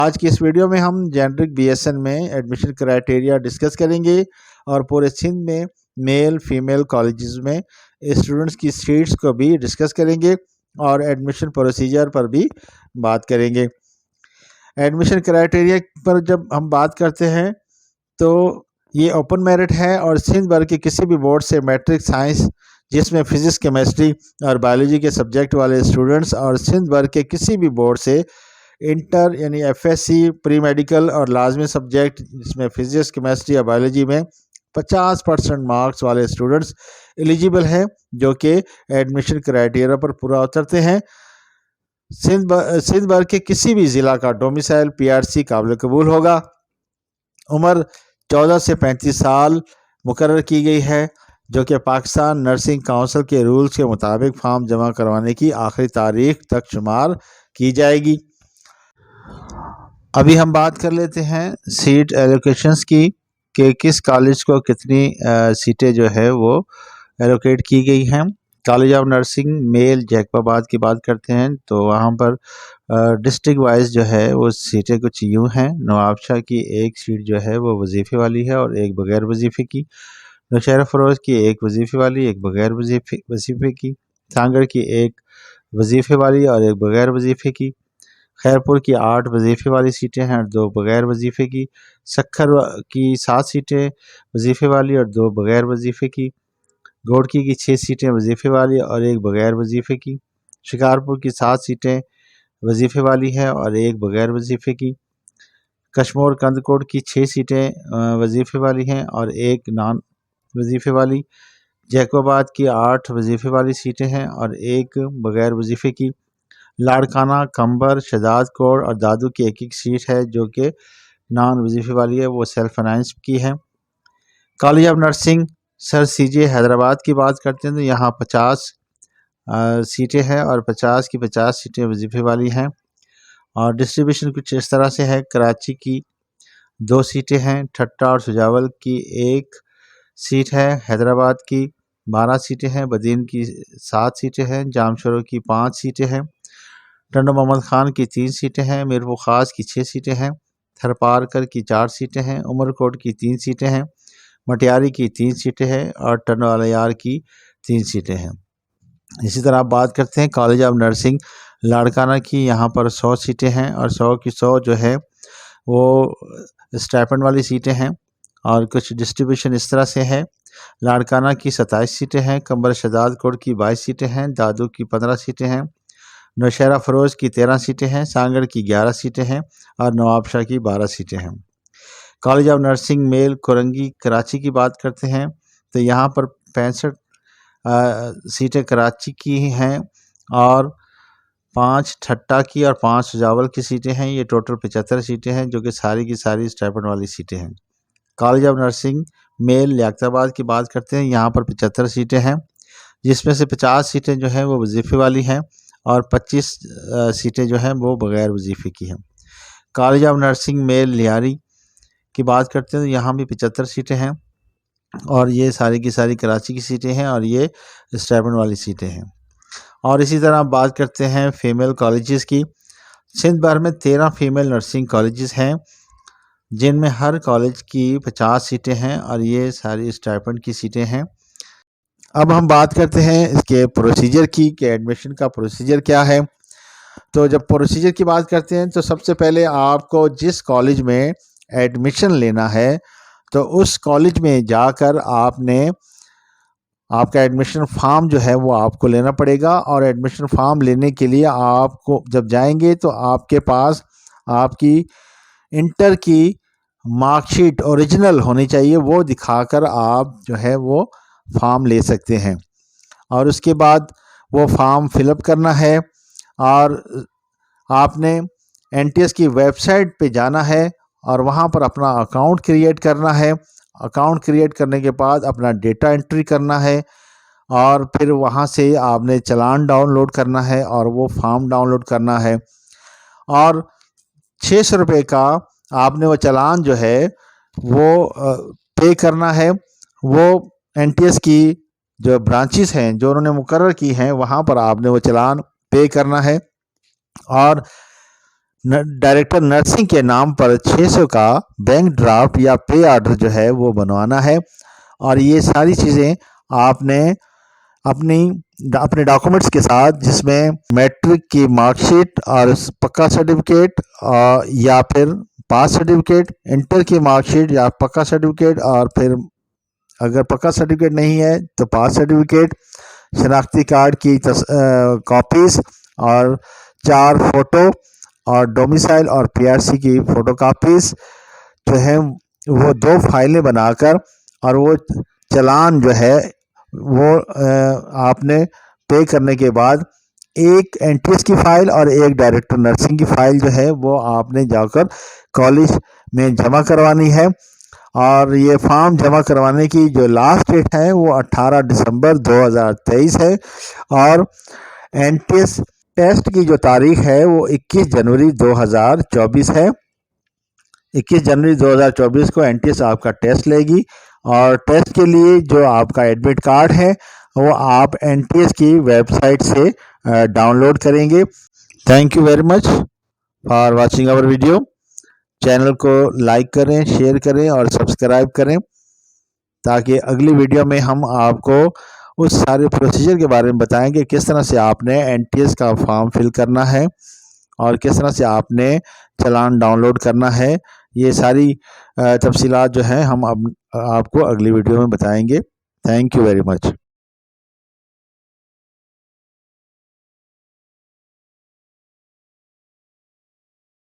आज की इस वीडियो में हम जेनरिक बीएसएन में एडमिशन क्राइटेरिया डिस्कस करेंगे और पूरे सिंध में मेल फीमेल कॉलेजेस में स्टूडेंट्स की सीट्स को भी डिस्कस करेंगे और एडमिशन प्रोसीजर पर भी बात करेंगे। एडमिशन क्राइटेरिया पर जब हम बात करते हैं तो ये ओपन मेरिट है और सिंध भर के किसी भी बोर्ड से मैट्रिक साइंस जिसमें फिजिक्स केमिस्ट्री और बायोलॉजी के सब्जेक्ट वाले स्टूडेंट्स और सिंध भर के किसी भी बोर्ड से इंटर यानी एफएससी प्री मेडिकल और लाजमी सब्जेक्ट जिसमें फिजिक्स केमिस्ट्री या बायोलॉजी में 50% मार्क्स वाले स्टूडेंट्स एलिजिबल हैं जो कि एडमिशन क्राइटेरिया पर पूरा उतरते हैं। सिंध भर के किसी भी ज़िला का डोमिसाइल पीआरसी काबिल कबूल होगा। उम्र 14 से 35 साल मुकर्रर की गई है जो कि पाकिस्तान नर्सिंग काउंसिल के रूल्स के मुताबिक फॉर्म जमा करवाने की आखिरी तारीख तक शुमार की जाएगी। अभी हम बात कर लेते हैं सीट एलोकेशंस की कि किस कॉलेज को कितनी सीटें जो है वो एलोकेट की गई हैं। College of nursing male Jacobabad की बात करते हैं तो वहाँ पर डिस्ट्रिक्ट वाइज जो है वो सीटें कुछ यूँ हैं। नवाबशाह की एक सीट जो है वो वजीफ़े वाली है और एक बग़ैर वजीफ़े की। नौशहरा फ़रोज़ की एक वजीफ़े वाली एक बग़ैर वजीफ़े की। सांगड़ की एक वजीफ़े वाली और एक बग़ैर वजीफ़े की। खैरपुर की 8 वजीफ़े वाली सीटें हैं और 2 बग़ैर वजीफ़े की। सक्खर की 7 सीटें वजीफ़े वाली और 2 बग़ैर वजीफ़े की। घोड़की की 6 सीटें वजीफ़े वाली और 1 बग़ैर वजीफ़े की। शिकारपुर की 7 सीटें वजीफ़े वाली है और 1 बग़ैर वजीफ़े की। कशमोर कंदकोट की 6 सीटें वजीफ़े वाली हैं और 1 नॉन वजीफ़े वाली। जैकोबाद की 8 वजीफ़े वाली सीटें हैं और 1 बग़ैर वजीफ़े की। लाड़काना, कंबर, शहजाद कोट और दादू की एक सीट है जो कि नॉन वजीफ़े वाली है, वो सेल्फ फाइनेंस की है। कॉलेज ऑफ नर्सिंग सर सीजे हैदराबाद की बात करते हैं तो यहाँ 50 सीटें हैं और 50 की 50 सीटें वजीफ़े वाली हैं और डिस्ट्रीब्यूशन कुछ इस तरह से है। कराची की 2 सीटें हैं, ठट्टा और सुजावल की 1 सीट है, हैदराबाद की 12 सीटें हैं, बदीन की 7 सीटें हैं, जामशोरो की 5 सीटें हैं, टंडो मोहम्मद ख़ान की 3 सीटें हैं, मीरपुर ख़ास की 6 सीटें हैं, थरपारकर की 4 सीटें हैं, उमरकोट की 3 सीटें हैं, मटियारी की 3 सीटें हैं और टंडो अलियार की 3 सीटें हैं। इसी तरह आप बात करते हैं कॉलेज ऑफ नर्सिंग लाड़काना की, यहाँ पर 100 सीटें हैं और 100 की 100 जो है वो स्टाइपेंड वाली सीटें हैं और कुछ डिस्ट्रीब्यूशन इस तरह से है। लाड़काना की 27 सीटें हैं, कंबर शहजाद कोट की 22 सीटें हैं, दादू की 15 सीटें हैं, नौशहरा फ़रोज़ की 13 सीटें हैं, सांगड़ की 11 सीटें हैं और नवाबशाह की 12 सीटें हैं। College of nursing male Korangi Karachi की बात करते हैं तो यहाँ पर 65 सीटें कराची की हैं और 5 ठट्टा की और 5 सुजावल की सीटें हैं। ये टोटल 75 सीटें हैं जो कि सारी की सारी स्टाइपेंड वाली सीटें हैं। College of nursing male Liaquatabad की बात करते हैं, यहाँ पर 75 सीटें हैं जिसमें से 50 सीटें जो हैं वो वजीफ़े वाली हैं और 25 सीटें जो हैं वो बग़ैर वजीफ़े की हैं। College of nursing male Lyari की बात करते हैं तो यहाँ भी 75 सीटें हैं और ये सारी की सारी कराची की सीटें हैं और ये स्टाइपेंड वाली सीटें हैं। और इसी तरह बात करते हैं फ़ीमेल कॉलेजेस की। सिंध भर में 13 फ़ीमेल नर्सिंग कॉलेजेस हैं जिनमें हर कॉलेज की 50 सीटें हैं और ये सारी स्टाइपेंड की सीटें हैं। अब हम बात करते हैं इसके प्रोसीजर की कि एडमिशन का प्रोसीजर क्या है। तो जब प्रोसीजर की बात करते हैं तो सबसे पहले आपको जिस कॉलेज में एडमिशन लेना है तो उस कॉलेज में जाकर आपका एडमिशन फॉर्म जो है वो आपको लेना पड़ेगा और एडमिशन फॉर्म लेने के लिए आपको जब जाएंगे तो आपके पास आपकी इंटर की मार्कशीट ओरिजिनल होनी चाहिए, वो दिखाकर आप जो है वो फॉर्म ले सकते हैं और उसके बाद वो फॉर्म फिलअप करना है और आपने एनटीएस की वेबसाइट पे जाना है और वहाँ पर अपना अकाउंट क्रिएट करना है। अकाउंट क्रिएट करने के बाद अपना डेटा एंट्री करना है और फिर वहाँ से आपने चालान डाउनलोड करना है और वो फॉर्म डाउनलोड करना है और 600 रुपये का आपने वो चालान जो है वो पे करना है। वो एनटीएस की जो ब्रांचेस हैं जो उन्होंने मुकर्रर की हैं वहाँ पर आपने वो चालान पे करना है और डायरेक्टर नर्सिंग के नाम पर 600 का बैंक ड्राफ्ट या पे ऑर्डर जो है वो बनवाना है। और ये सारी चीज़ें आपने अपनी अपने डॉक्यूमेंट्स के साथ, जिसमें मैट्रिक की मार्कशीट और पक्का सर्टिफिकेट या फिर पास सर्टिफिकेट, इंटर की मार्कशीट या पक्का सर्टिफिकेट, और फिर अगर पक्का सर्टिफिकेट नहीं है तो पास सर्टिफिकेट, शनाख्ती कार्ड की कॉपीज और 4 फोटो और डोमिसाइल और पीआरसी की फोटो कापीज जो है वो 2 फाइलें बनाकर, और वो चालान जो है वो आपने पे करने के बाद एक एंट्रीज की फाइल और एक डायरेक्टर नर्सिंग की फाइल जो है वो आपने जाकर कॉलेज में जमा करवानी है। और ये फॉर्म जमा करवाने की जो लास्ट डेट है वो 18 दिसंबर 2023 है। और एंट्रीज टेस्ट की जो तारीख है वो 21 जनवरी 2024 है। 21 जनवरी 2024 को एनटीएस आपका टेस्ट लेगी, और टेस्ट के लिए जो आपका एडमिट कार्ड है वो आप एनटीएस की वेबसाइट से डाउनलोड करेंगे। Thank you very much for watching our video. Channel को लाइक करें, शेयर करें और सब्सक्राइब करें, ताकि अगली वीडियो में हम आपको उस सारे प्रोसीजर के बारे में बताएंगे, किस तरह से आपने एनटीएस का फॉर्म फिल करना है और किस तरह से आपने चालान डाउनलोड करना है। ये सारी तफसीलात जो हैं हम अब आपको अगली वीडियो में बताएंगे। Thank you very much.